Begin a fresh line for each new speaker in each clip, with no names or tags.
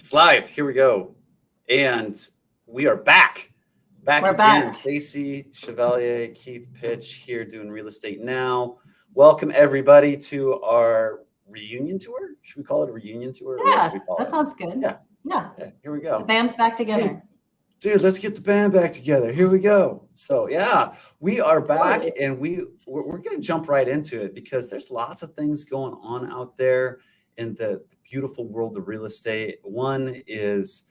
It's live. Here we go. And we are back.
We're
Again.
back.
Stacy Chevalier, Keith Pitch here doing Real Estate Now. Welcome everybody to our reunion tour. Should we call it a reunion tour? Or what should we call
that
it?
sounds good.
Yeah. Here we go.
The band's back together.
Hey, dude, let's get the band back together. Here we go. So yeah, we are back and we're going to jump right into it because there's lots of things going on out there in the beautiful world of real estate. One is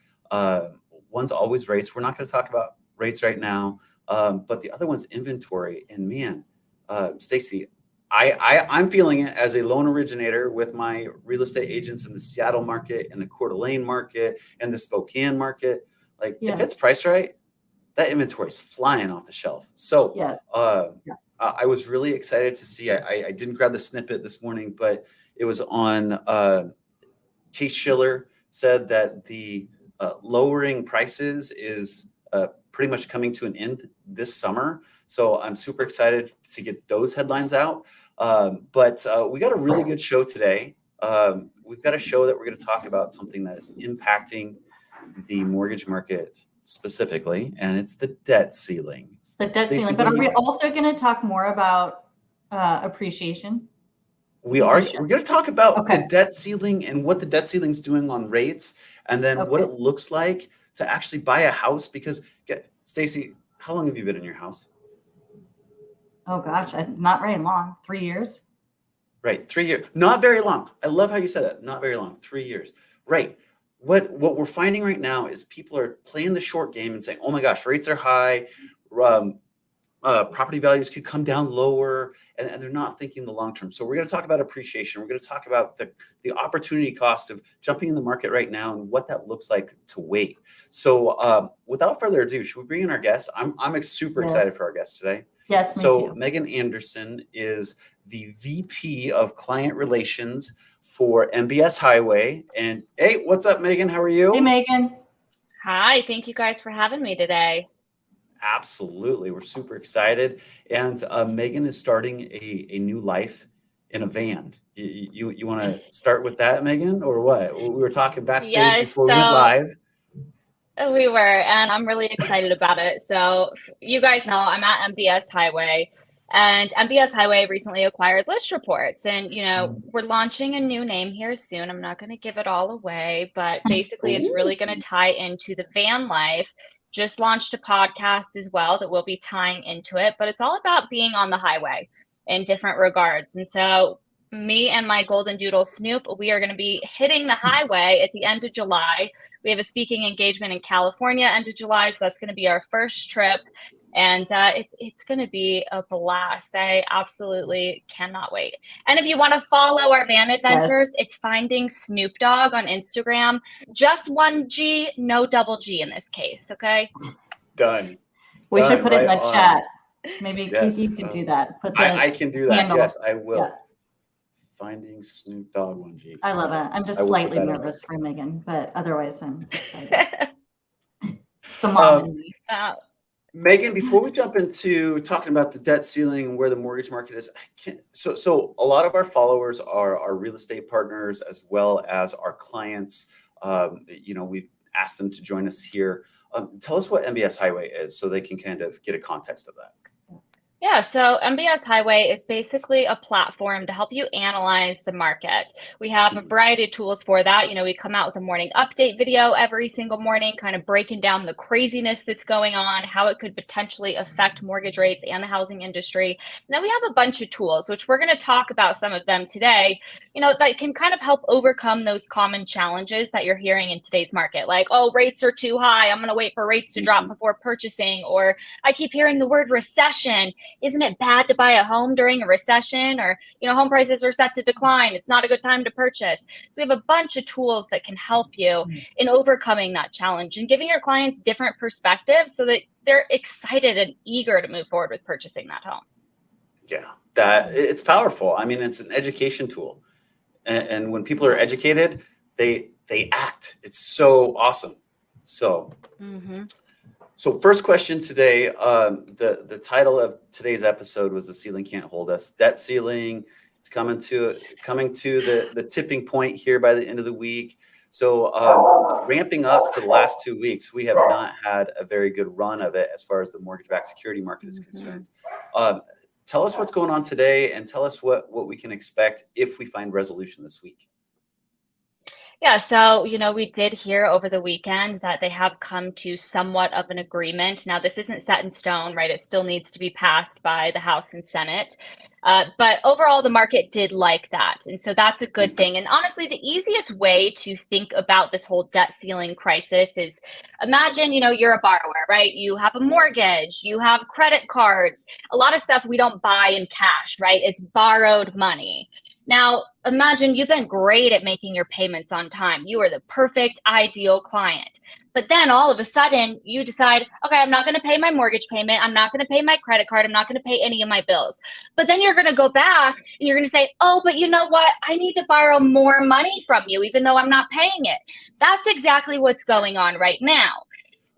one's always rates. We're not going to talk about rates right now, but the other one's inventory. And man, Stacy, I'm feeling it as a loan originator with my real estate agents in the Seattle market and the Coeur d'Alene market and the Spokane market. Like if it's priced right, that inventory is flying off the shelf. So I was really excited to see. I didn't grab the snippet this morning, but it was on Case Shiller said that the lowering prices is pretty much coming to an end this summer. So I'm super excited to get those headlines out. But we got a really good show today. We've got a show that we're going to talk about something that is impacting the mortgage market specifically, and it's the debt ceiling.
It's the debt ceiling. But are we also going to talk more about appreciation?
We are. We're going to talk about the debt ceiling and what the debt ceiling is doing on rates, and then what it looks like to actually buy a house. Because, Stacy, how long have you been in your house?
Oh gosh, not very long. 3 years.
Right, 3 years. Not very long. I love how you said that. Not very long. 3 years. Right. What we're finding right now is people are playing the short game and saying, "Oh my gosh, rates are high. Property values could come down lower," and they're not thinking the long term. So we're going to talk about appreciation. We're going to talk about the opportunity cost of jumping in the market right now and what that looks like to wait. So without further ado, should we bring in our guest? I'm super excited for our guest today.
Yes, me
so
too.
Megan Anderson is the VP of Client Relations for MBS Highway. And hey, what's up, Megan? How are you?
Hey, Megan.
Hi, thank you guys for having me today.
Absolutely. We're super excited. And Megan is starting a new life in a van. You want to start with that, Megan, or what? We were talking backstage before we went live.
We were, and I'm really excited about it. So you guys know I'm at MBS Highway, and MBS Highway recently acquired List Reports. And, you know, we're launching a new name here soon. I'm not going to give it all away, but basically it's really going to tie into the van life. Just launched a podcast as well that will be tying into it, but it's all about being on the highway in different regards. And so me and my golden doodle Snoop, we are going to be hitting the highway at the end of July. We have a speaking engagement in California end of July, so that's going to be our first trip. And it's going to be a blast. I absolutely cannot wait. And if you want to follow our van adventures, it's Finding Snoop Dogg on Instagram. Just one G, no double G in this case. Okay.
Done.
We should put it in the chat. Maybe Keith, you can do that. Put the
I can do that.
handle.
Yes, I will. Yeah. Finding Snoop Dogg 1G.
I love it. I'm just slightly nervous for Megan, but otherwise I'm excited. It's the mom in me.
Megan, before we jump into talking about the debt ceiling and where the mortgage market is, so a lot of our followers are our real estate partners as well as our clients. We've asked them to join us here. Tell us what MBS Highway is so they can kind of get a context of that.
Yeah, so MBS Highway is basically a platform to help you analyze the market. We have a variety of tools for that. You know, we come out with a morning update video every single morning, kind of breaking down the craziness that's going on, how it could potentially affect mortgage rates and the housing industry. And then we have a bunch of tools, which we're going to talk about some of them today, you know, that can kind of help overcome those common challenges that you're hearing in today's market. Like, oh, rates are too high. I'm going to wait for rates to drop before purchasing. Or I keep hearing the word recession. Isn't it bad to buy a home during a recession? Or, you know, home prices are set to decline. It's not a good time to purchase. So we have a bunch of tools that can help you in overcoming that challenge and giving your clients different perspectives so that they're excited and eager to move forward with purchasing that home.
Yeah, that it's powerful. I mean, it's an education tool. And when people are educated, they act. It's so awesome. So So first question today, the title of today's episode was "The Ceiling Can't Hold Us." Debt ceiling. It's coming to the tipping point here by the end of the week. So ramping up for the last 2 weeks. We have not had a very good run of it as far as the mortgage-backed security market is concerned. Tell us what's going on today, and tell us what we can expect if we find resolution this week.
Yeah, so, we did hear over the weekend that they have come to somewhat of an agreement. Now, this isn't set in stone, right? It still needs to be passed by the House and Senate. But overall, the market did like that. And so that's a good thing. And honestly, the easiest way to think about this whole debt ceiling crisis is imagine, you're a borrower, right? You have a mortgage, you have credit cards, a lot of stuff we don't buy in cash, right? It's borrowed money. Now, imagine you've been great at making your payments on time. You are the perfect, ideal client. But then all of a sudden, you decide, okay, I'm not going to pay my mortgage payment. I'm not going to pay my credit card. I'm not going to pay any of my bills. But then you're going to go back and you're going to say, oh, but you know what? I need to borrow more money from you, even though I'm not paying it. That's exactly what's going on right now.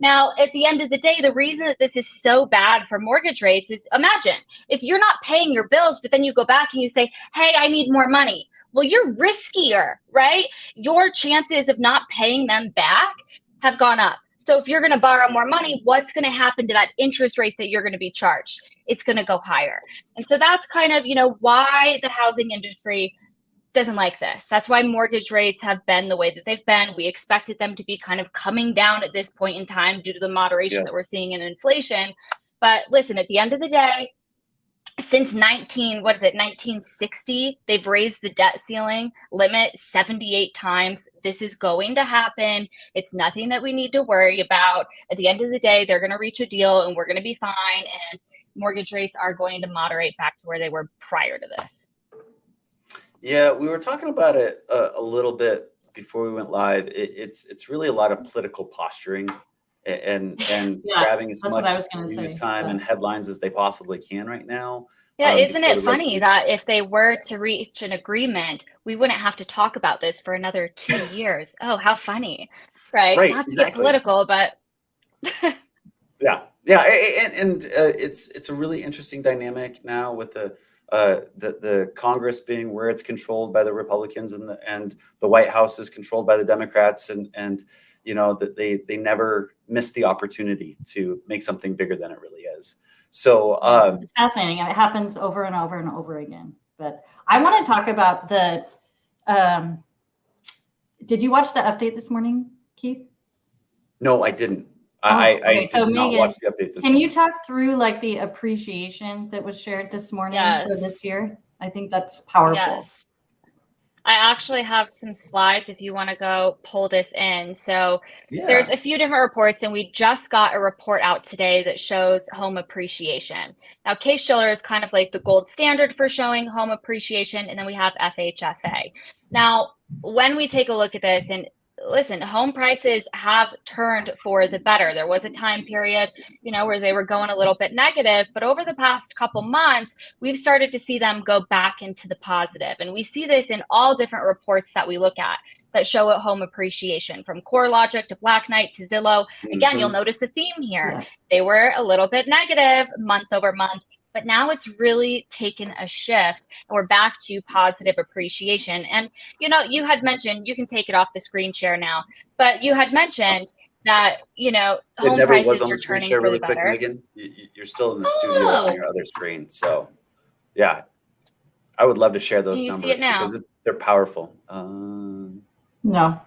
Now, at the end of the day, the reason that this is so bad for mortgage rates is imagine if you're not paying your bills, but then you go back and you say, hey, I need more money. Well, you're riskier, right? Your chances of not paying them back have gone up. So if you're going to borrow more money, what's going to happen to that interest rate that you're going to be charged? It's going to go higher. And so that's kind of, why the housing industry doesn't like this. That's why mortgage rates have been the way that they've been. We expected them to be kind of coming down at this point in time due to the moderation that we're seeing in inflation. But listen, at the end of the day, since 1960, they've raised the debt ceiling limit 78 times. This is going to happen. It's nothing that we need to worry about. At the end of the day, they're going to reach a deal and we're going to be fine. And mortgage rates are going to moderate back to where they were prior to this.
Yeah, we were talking about it a little bit before we went live. It's really a lot of political posturing and grabbing as much news time and headlines as they possibly can right now.
Yeah, isn't it funny that if they were to reach an agreement, we wouldn't have to talk about this for another 2 years? Oh, how funny, right? Not to get political, but
yeah, and it's a really interesting dynamic now with the Congress being where it's controlled by the Republicans and the White House is controlled by the Democrats, and that they never miss the opportunity to make something bigger than it really is. So
it's fascinating. It happens over and over and over again. But I want to talk about the. Did you watch the update this morning, Keith?
No, I didn't. I did not watch the update this
Can
morning.
you talk through like the appreciation that was shared this morning for this year? I think that's powerful.
Yes. I actually have some slides if you want to go pull this in. So there's a few different reports, and we just got a report out today that shows home appreciation. Now, Case-Shiller is kind of like the gold standard for showing home appreciation, and then we have FHFA. Now, when we take a look at this, and listen, home prices have turned for the better. There was a time period, where they were going a little bit negative, but over the past couple months, we've started to see them go back into the positive. And we see this in all different reports that we look at that show home appreciation, from CoreLogic to Black Knight to Zillow. Again, you'll notice a theme here. Yeah. They were a little bit negative month over month, but now it's really taken a shift and we're back to positive appreciation. And, you had mentioned, you can take it off the screen share now, but you had mentioned that, home prices are turning for the better.
Megan, you're still in the studio on your other screen. So yeah, I would love to share those numbers
see it now?
Because they're powerful.
No.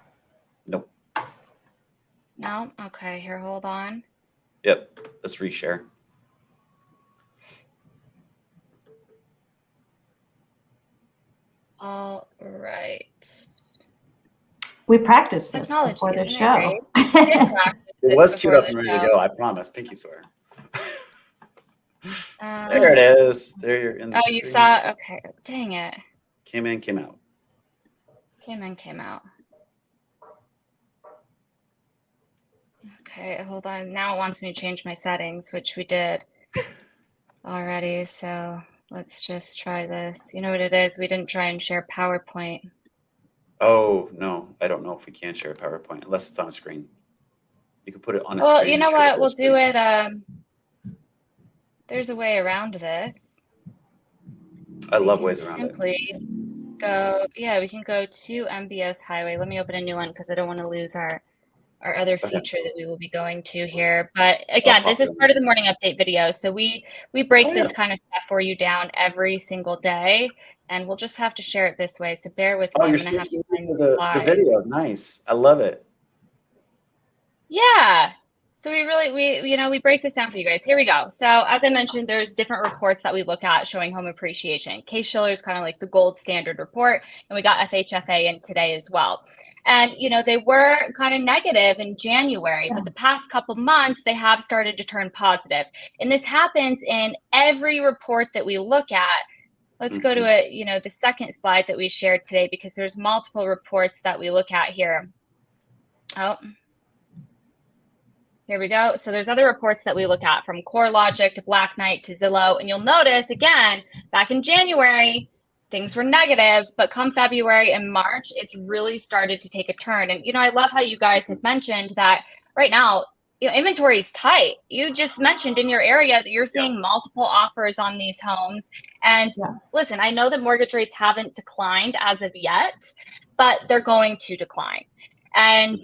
Nope.
No? Okay, here, hold on.
Yep, let's reshare.
All right.
We practiced this before the show.
It was queued up and ready to go. I promise. Pinky swear. There it is. There you're in the
stream. You saw? Okay. Dang it.
Came in, came out.
Came in, came out. Okay, hold on. Now it wants me to change my settings, which we did already. So let's just try this. You know what it is? We didn't try and share PowerPoint.
Oh, no. I don't know if we can share PowerPoint unless it's on a screen. You can put it on a screen.
Well, you know what? We'll do it. There's a way around this.
I love ways around it.
Simply go, we can go to MBS Highway. Let me open a new one because I don't want to lose our our other
Okay.
feature that we will be going to here. But again, this is part of the morning update video. So we break this kind of stuff for you down every single day, and we'll just have to share it this way. So bear with me.
Oh, you're
I'm gonna have to
seeing
find the
the
slide.
video. Nice. I love it.
Yeah. So we break this down for you guys. Here we go. So as I mentioned, there's different reports that we look at showing home appreciation. Case-Shiller is kind of like the gold standard report, and we got FHFA in today as well. And they were kind of negative in January, but the past couple months they have started to turn positive. And this happens in every report that we look at. Let's go to the second slide that we shared today, because there's multiple reports that we look at here. Oh. Here we go. So there's other reports that we look at, from CoreLogic to Black Knight to Zillow. And you'll notice, again, back in January, things were negative, but come February and March, it's really started to take a turn. And, I love how you guys have mentioned that right now, inventory is tight. You just mentioned in your area that you're seeing multiple offers on these homes. And listen, I know that mortgage rates haven't declined as of yet, but they're going to decline. And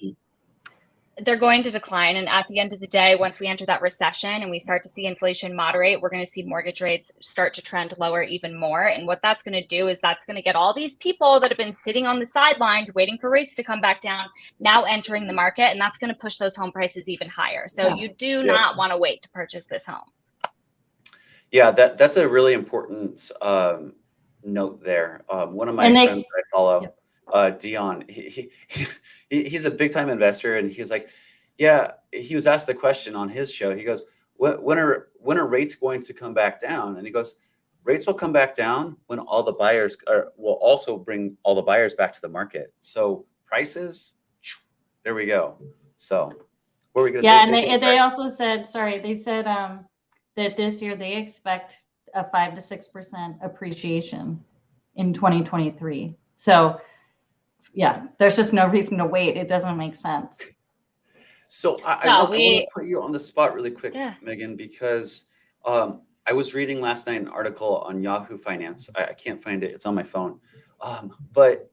they're going to decline. And at the end of the day, once we enter that recession and we start to see inflation moderate, we're going to see mortgage rates start to trend lower even more. And what that's going to do is that's going to get all these people that have been sitting on the sidelines waiting for rates to come back down now entering the market. And that's going to push those home prices even higher. So you do not want to wait to purchase this home. Yeah,
that's a really important note there. One of my friends I follow, Dion, he's a big time investor, and he was like, he was asked the question on his show. He goes, when are rates going to come back down? And he goes, rates will come back down when all the buyers will also bring all the buyers back to the market. So prices, there we go. So what were we going to say?
Yeah, and they also said, they said that this year they expect a 5 to 6% appreciation in 2023. So there's just no reason to wait. It doesn't make sense.
So I want to put you on the spot really quick, Megan, because I was reading last night an article on Yahoo Finance. I can't find it. It's on my phone. But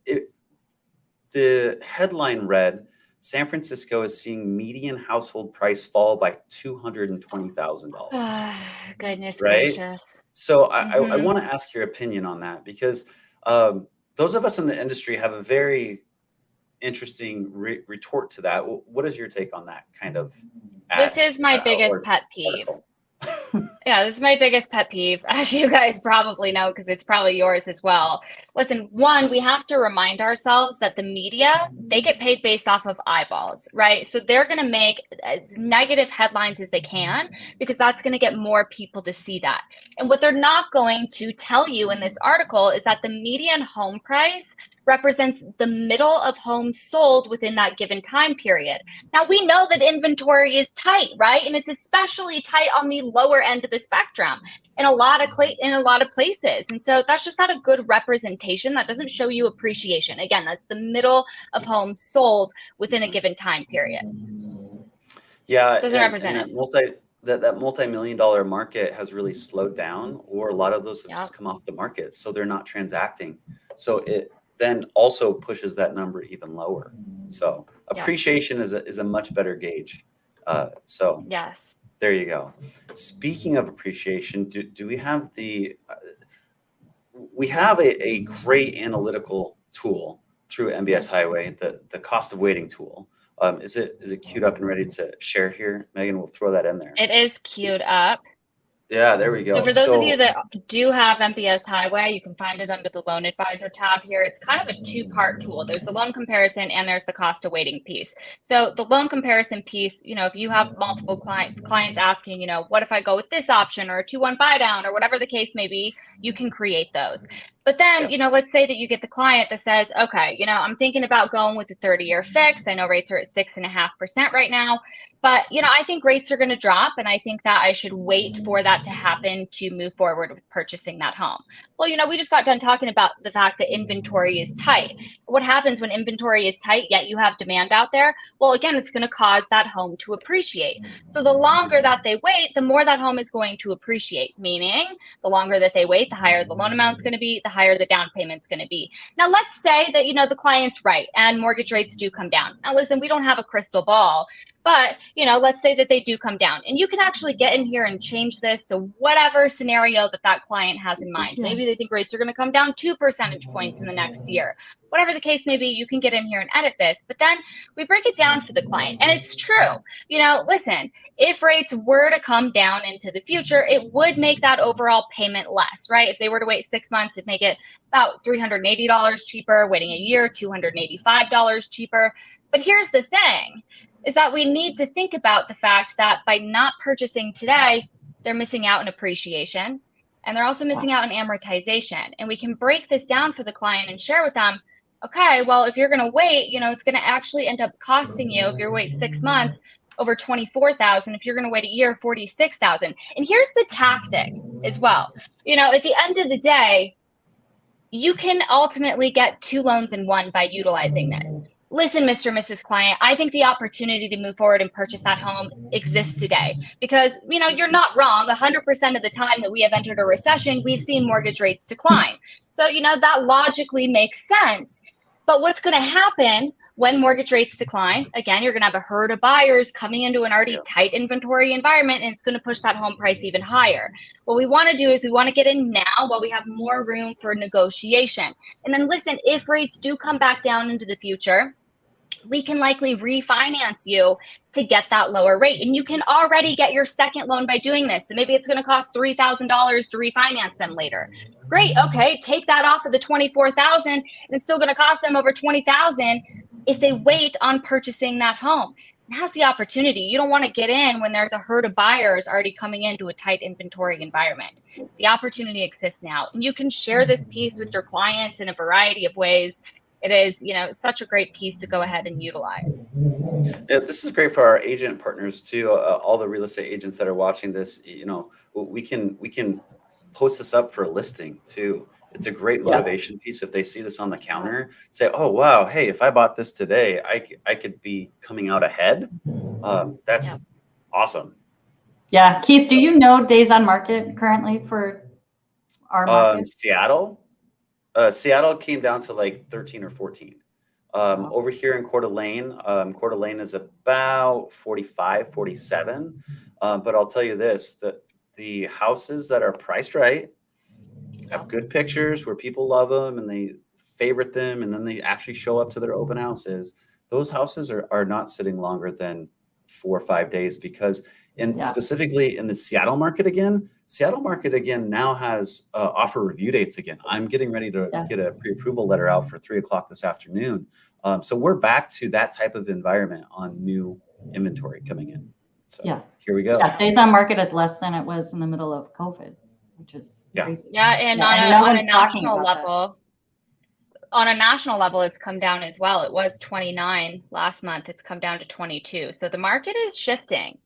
the headline read, San Francisco is seeing median household price fall by $220,000.
Goodness gracious.
So I want to ask your opinion on that, because those of us in the industry have a very interesting retort to that. What is your take on that kind of?
This is my biggest pet peeve. This is my biggest pet peeve, as you guys probably know, because it's probably yours as well. Listen, one, we have to remind ourselves that the media, they get paid based off of eyeballs, right? So they're going to make as negative headlines as they can, because that's going to get more people to see that. And what they're not going to tell you in this article is that the median home price represents the middle of homes sold within that given time period. Now, we know that inventory is tight, right? And it's especially tight on the lower end of the spectrum in a lot of places. And so that's just not a good representation. That doesn't show you appreciation. Again, that's the middle of homes sold within a given time period.
Yeah,
it doesn't represent it.
That multi-million-dollar market has really slowed down, or a lot of those have just come off the market, so they're not transacting. So it then also pushes that number even lower. So appreciation is a much better gauge. So
yes,
there you go. Speaking of appreciation, do we have we have a great analytical tool through MBS Highway, the cost of waiting tool. Is it queued up and ready to share here? Megan, we'll throw that in there.
It is queued up.
Yeah, there we go.
So for those of you that do have MBS Highway, you can find it under the Loan Advisor tab here. It's kind of a two-part tool. There's the loan comparison and there's the cost of waiting piece. So the loan comparison piece, if you have multiple clients asking, what if I go with this option or a 2-1 buy down or whatever the case may be, you can create those. But then, let's say that you get the client that says, okay, I'm thinking about going with the 30-year fix. I know rates are at 6.5% right now, but, I think rates are going to drop, and I think that I should wait for that that to happen to move forward with purchasing that home? Well, we just got done talking about the fact that inventory is tight. What happens when inventory is tight, yet you have demand out there? Well, again, it's going to cause that home to appreciate. So the longer that they wait, the more that home is going to appreciate, meaning the longer that they wait, the higher the loan amount's going to be, the higher the down payment's going to be. Now, let's say that, the client's right and mortgage rates do come down. Now, listen, we don't have a crystal ball, but, let's say that they do come down, and you can actually get in here and change this to whatever scenario that client has in mind. Maybe they think rates are going to come down 2 percentage points in the next year. Whatever the case may be, you can get in here and edit this, but then we break it down for the client. And it's true. Listen, if rates were to come down into the future, it would make that overall payment less, right? If they were to wait 6 months, it'd make it about $380 cheaper. Waiting a year, $285 cheaper. But here's the thing, is that we need to think about the fact that by not purchasing today, they're missing out on appreciation, and they're also missing out on amortization. And we can break this down for the client and share with them, okay, well, if you're going to wait, it's going to actually end up costing you, if you wait 6 months, over $24,000. If you're going to wait a year, $46,000. And here's the tactic as well. At the end of the day, you can ultimately get 2 loans in one by utilizing this. Listen, Mr. and Mrs. Client, I think the opportunity to move forward and purchase that home exists today because, you're not wrong. 100% of the time that we have entered a recession, we've seen mortgage rates decline. So, that logically makes sense. But what's going to happen when mortgage rates decline? Again, you're going to have a herd of buyers coming into an already tight inventory environment, and it's going to push that home price even higher. What we want to do is we want to get in now while we have more room for negotiation. And then listen, if rates do come back down into the future, we can likely refinance you to get that lower rate. And you can already get your second loan by doing this. So maybe it's going to cost $3,000 to refinance them later. Great. Okay. Take that off of the $24,000 and it's still going to cost them over $20,000 if they wait on purchasing that home. Now's the opportunity. You don't want to get in when there's a herd of buyers already coming into a tight inventory environment. The opportunity exists now, and you can share this piece with your clients in a variety of ways. It is, such a great piece to go ahead and utilize.
Yeah, this is great for our agent partners too. All the real estate agents that are watching this, we can post this up for a listing too. It's a great motivation piece. If they see this on the counter, say, oh, wow, hey, if I bought this today, I could be coming out ahead. That's awesome. Yeah.
Keith, do you know days on market currently for our market?
Seattle? Seattle came down to like 13 or 14. Over here in Coeur d'Alene is about 45, 47. But I'll tell you this, that the houses that are priced right, have good pictures where people love them and they favorite them, and then they actually show up to their open houses. Those houses are not sitting longer than 4 or 5 days because specifically in the Seattle market again now has offer review dates again. I'm getting ready to get a pre-approval letter out for 3:00 this afternoon. So we're back to that type of environment on new inventory coming in. So here we go.
Yeah, days on market is less than it was in the middle of COVID, which is crazy.
Yeah, and on a national level, on a national level, it's come down as well. It was 29 last month. It's come down to 22. So the market is shifting.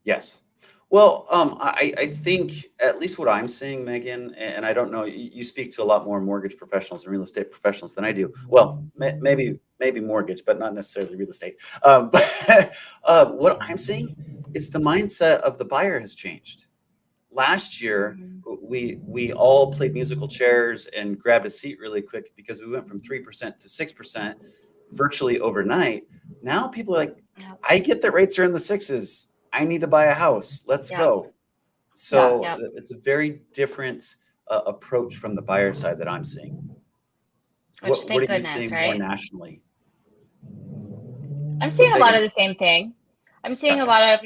Yes. Well, I think at least what I'm seeing, Megan, and I don't know, you speak to a lot more mortgage professionals and real estate professionals than I do. Well, maybe mortgage, but not necessarily real estate. What I'm seeing is the mindset of the buyer has changed. Last year, we all played musical chairs and grabbed a seat really quick because we went from 3% to 6% virtually overnight. Now people are like, I get that rates are in the 6s. I need to buy a house. Let's go. So it's a very different approach from the buyer side that I'm seeing. What are you seeing more nationally?
I'm seeing a lot of the same thing. I'm seeing a lot of,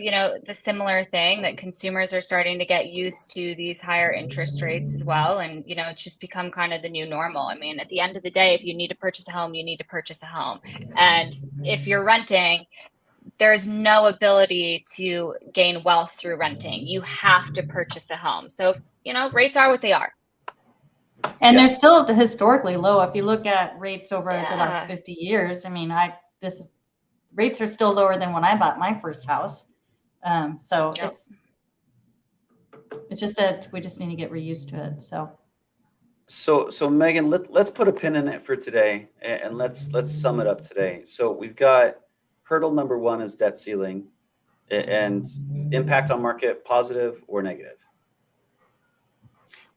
the similar thing that consumers are starting to get used to these higher interest rates as well. And, it's just become kind of the new normal. I mean, at the end of the day, if you need to purchase a home, you need to purchase a home. And if you're renting, there's no ability to gain wealth through renting. You have to purchase a home. So, rates are what they are.
And they're still historically low. If you look at rates over the last 50 years, I mean, rates are still lower than when I bought my first house. So It's just we just need to get reused to it.
So Megan, let's put a pin in it for today, and let's sum it up today. So we've got hurdle number one is debt ceiling, and impact on market, positive or negative.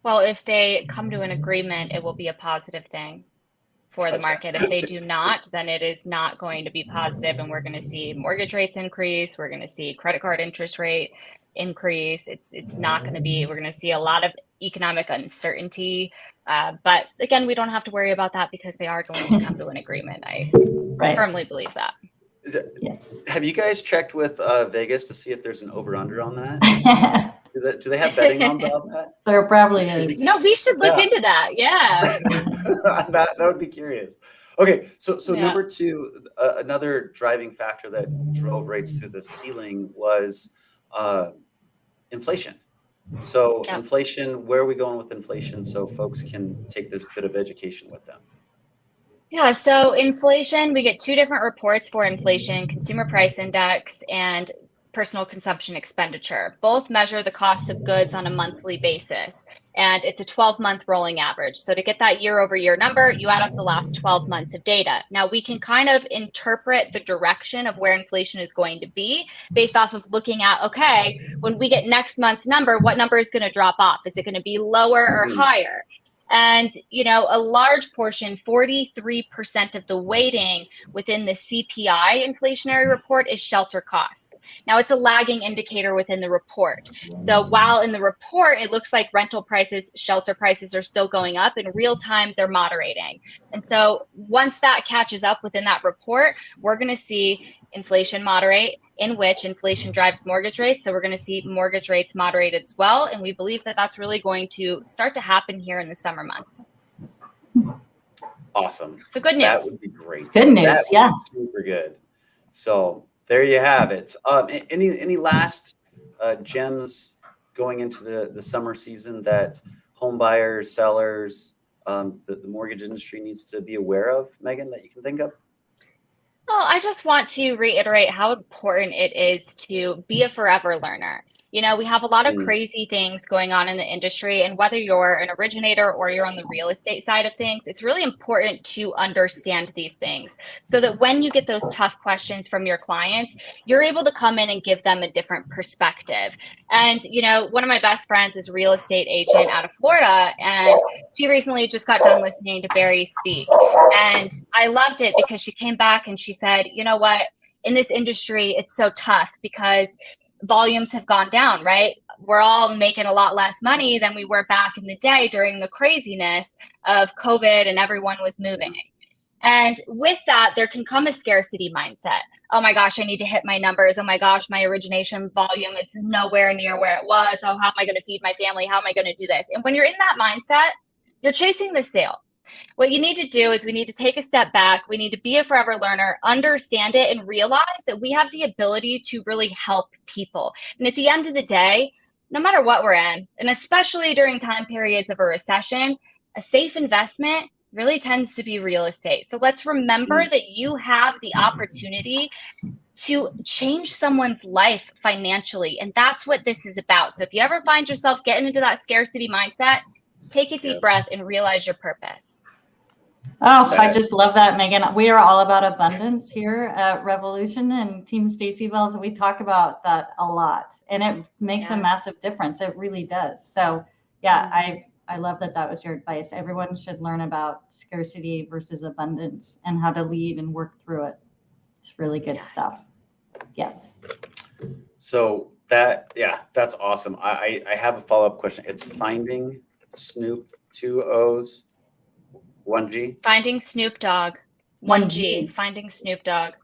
Well, if they come to an agreement, it will be a positive thing for the market. If they do not, then it is not going to be positive, and we're going to see mortgage rates increase. We're going to see credit card interest rate increase. It's not going to be. We're going to see a lot of economic uncertainty. But again, we don't have to worry about that because they are going to come to an agreement. I firmly believe that.
Yes.
Have you guys checked with Vegas to see if there's an over/under on that? Do they have betting odds on that?
There probably is.
No, we should look into that. Yeah.
that would be curious. Okay, so number two, another driving factor that drove rates through the ceiling was inflation. So inflation, where are we going with inflation so folks can take this bit of education with them?
Yeah, so inflation, we get two different reports for inflation, consumer price index and personal consumption expenditure. Both measure the cost of goods on a monthly basis, and it's a 12-month rolling average. So to get that year-over-year number, you add up the last 12 months of data. Now we can kind of interpret the direction of where inflation is going to be based off of looking at, okay, when we get next month's number, what number is going to drop off? Is it going to be lower or higher? And, you know, a large portion, 43% of the weighting within the CPI inflationary report is shelter costs. Now, it's a lagging indicator within the report. So while in the report, it looks like rental prices, shelter prices are still going up, in real time, they're moderating. And so once that catches up within that report, we're going to see inflation moderate, in which inflation drives mortgage rates. So we're going to see mortgage rates moderate as well. And we believe that that's really going to start to happen here in the summer months.
Awesome.
So good news.
That would be great.
Good news.
That would be super good. So there you have it. Any last gems going into the summer season that home buyers, sellers, the mortgage industry needs to be aware of, Megan, that you can think of?
Well, I just want to reiterate how important it is to be a forever learner. You know, we have a lot of crazy things going on in the industry, and whether you're an originator or you're on the real estate side of things, it's really important to understand these things so that when you get those tough questions from your clients, you're able to come in and give them a different perspective. And, you know, one of my best friends is a real estate agent out of Florida, and she recently just got done listening to Barry speak. And I loved it because she came back and she said, you know what, in this industry, it's so tough because volumes have gone down, right? We're all making a lot less money than we were back in the day during the craziness of COVID and everyone was moving. And with that, there can come a scarcity mindset. Oh my gosh, I need to hit my numbers. Oh my gosh, my origination volume, it's nowhere near where it was. Oh, how am I going to feed my family? How am I going to do this? And when you're in that mindset, you're chasing the sale. What you need to do is we need to take a step back. We need to be a forever learner, understand it, and realize that we have the ability to really help people. And at the end of the day, no matter what we're in, and especially during time periods of a recession, a safe investment really tends to be real estate. So let's remember that you have the opportunity to change someone's life financially. And that's what this is about. So if you ever find yourself getting into that scarcity mindset, take a deep breath and realize your purpose.
Oh, I just love that, Megan. We are all about abundance here at Revolution and Team Stacy Bells, and we talk about that a lot. And it makes a massive difference. It really does. So yeah, I love that that was your advice. Everyone should learn about scarcity versus abundance and how to lead and work through it. It's really good stuff. Yes.
So that's awesome. I have a follow-up question. It's finding Snoop, 2 O's, 1 G.
Finding Snoop Dogg, 1 G. Finding Snoop Dogg.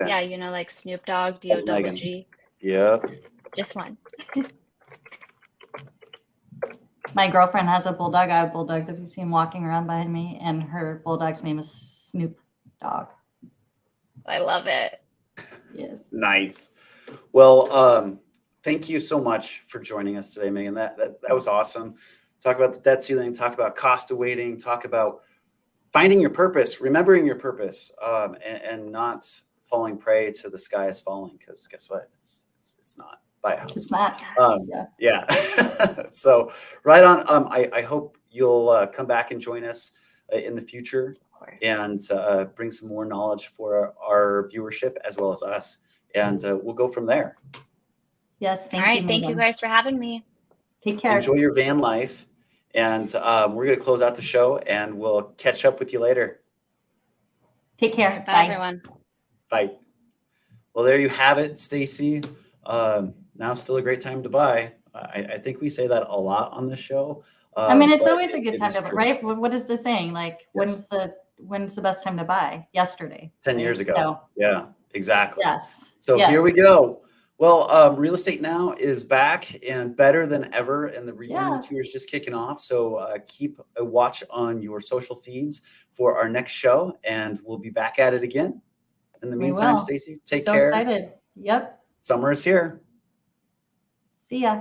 Okay.
Yeah, you know, like Snoop Dogg, D-O-G.
Yep.
Just one.
My girlfriend has a bulldog. I have bulldogs. If you see him walking around behind me, and her bulldog's name is Snoop Dogg.
I love it.
Yes.
Nice. Well, thank you so much for joining us today, Megan. That was awesome. Talk about the debt ceiling, talk about cost of waiting, talk about finding your purpose, remembering your purpose, and not falling prey to the sky is falling, because guess what? It's not. Bye. buy a house.
It's not.
Yeah. So right on. I hope you'll come back and join us in the future
Of course.
and bring some more knowledge for our viewership as well as us. And we'll go from there.
Yes.
All right. Thank you guys for having me.
Take care.
Enjoy your van life. And we're going to close out the show and we'll catch up with you later.
Take care.
Bye, everyone.
Bye. Well, there you have it, Stacy. Now still a great time to buy. I think we say that a lot on the show.
I mean, it's
but
always a good time to buy,
true.
right? What is the saying? Like,
Yes.
when's the best time to buy? Yesterday.
10
right?
years ago.
So,
Yeah, exactly.
yes.
So
Yes.
here we go. Well, Real Estate Now is back and better than ever, and the reunion tour is just kicking off. So keep a watch on your social feeds for our next show, and we'll be back at it again. In the meantime, Stacy, take care.
So excited. Yep.
Summer is here.
See ya.